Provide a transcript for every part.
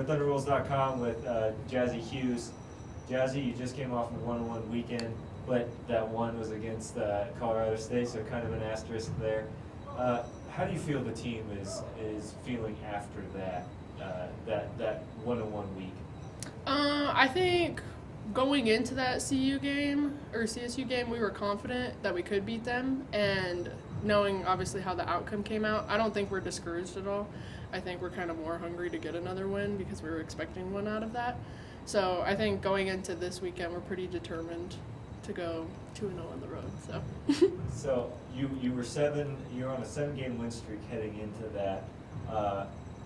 ThunderWolves.com with Jazzy Hughes. Jazzy, you just came off a 1-1 weekend, but that one was against Colorado State, so kind of an asterisk there. How do you feel the team is feeling after that 1-1 week? I think going into that CSU game, we were confident that we could beat them, and knowing obviously how the outcome came out, I don't think we're discouraged at all. I think we're kind of more hungry to get another win because we were expecting one out of that. So I think going into this weekend, we're pretty determined to go 2-0 on the road. So you were on a 7-game win streak heading into that.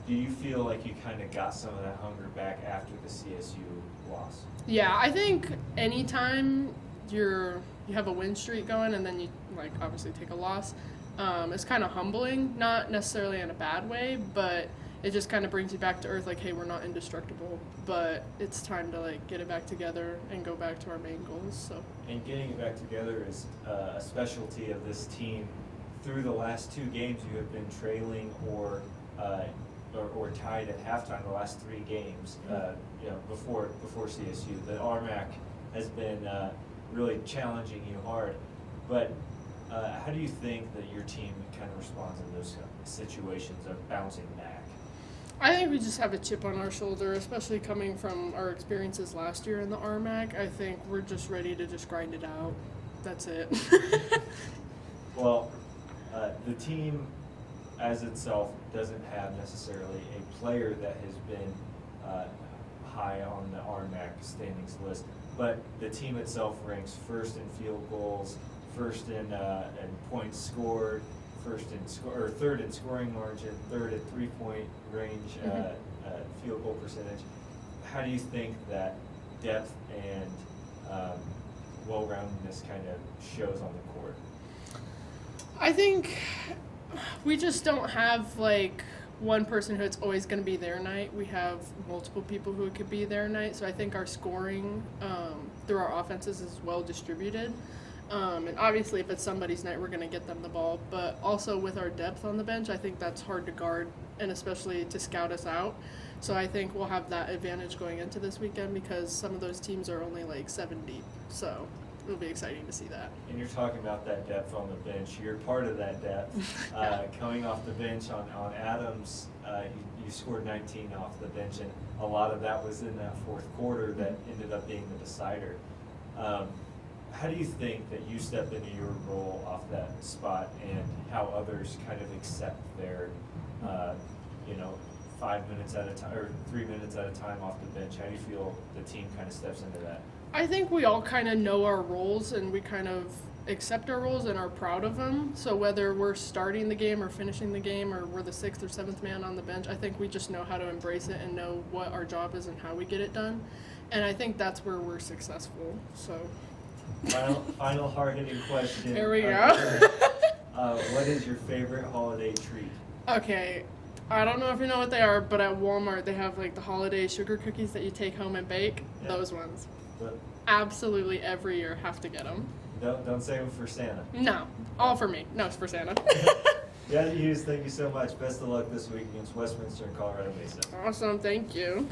Do you feel like you kind of got some of that hunger back after the CSU loss? Yeah, I think anytime you have a win streak going and then you obviously take a loss, it's kind of humbling, not necessarily in a bad way, but it just kind of brings you back to earth, like, hey, we're not indestructible, but it's time to get it back together and go back to our main goals. So. And getting it back together is a specialty of this team. Through the last 2 games, you have been trailing or tied at halftime the last 3 games. Before CSU, the RMAC has been really challenging you hard. But how do you think that your team kind of responds in those situations of bouncing back? I think we just have a chip on our shoulder, especially coming from our experiences last year in the RMAC. I think we're just ready to just grind it out. That's it. Well, the team as itself doesn't have necessarily a player that has been high on the RMAC standings list, but the team itself ranks first in field goals, first in points scored, third in scoring margin, third at 3-point range field goal percentage. How do you think that depth and well-roundedness kind of shows on the court? I think we just don't have one person who it's always going to be their night. We have multiple people who it could be their night. So I think our scoring through our offenses is well distributed. And obviously if it's somebody's night, we're going to get them the ball. But also with our depth on the bench, I think that's hard to guard, and especially to scout us out. So I think we'll have that advantage going into this weekend because some of those teams are only 7 deep. So it'll be exciting to see that. And you're talking about that depth on the bench. You're part of that depth. Coming off the bench on Adams, you scored 19 off the bench, and a lot of that was in that fourth quarter that ended up being the decider. How do you think that you step into your role off that spot, and how others kind of accept their, 5 minutes at a time or 3 minutes at a time off the bench? How do you feel the team kind of steps into that? I think we all kind of know our roles, and we kind of accept our roles and are proud of them. So whether we're starting the game or finishing the game, or we're the 6th or 7th man on the bench, I think we just know how to embrace it and know what our job is and how we get it done. And I think that's where we're successful. So. Final hard-hitting question. Here we go. What is your favorite holiday treat? Okay, I don't know if you know what they are, but at Walmart they have the holiday sugar cookies that you take home and bake. Yeah. Those ones. But absolutely every year have to get them. Don't save them for Santa. No, all for me. No, it's for Santa. Jazzy Hughes, thank you so much. Best of luck this week against Westminster and Colorado Mesa. Awesome, thank you.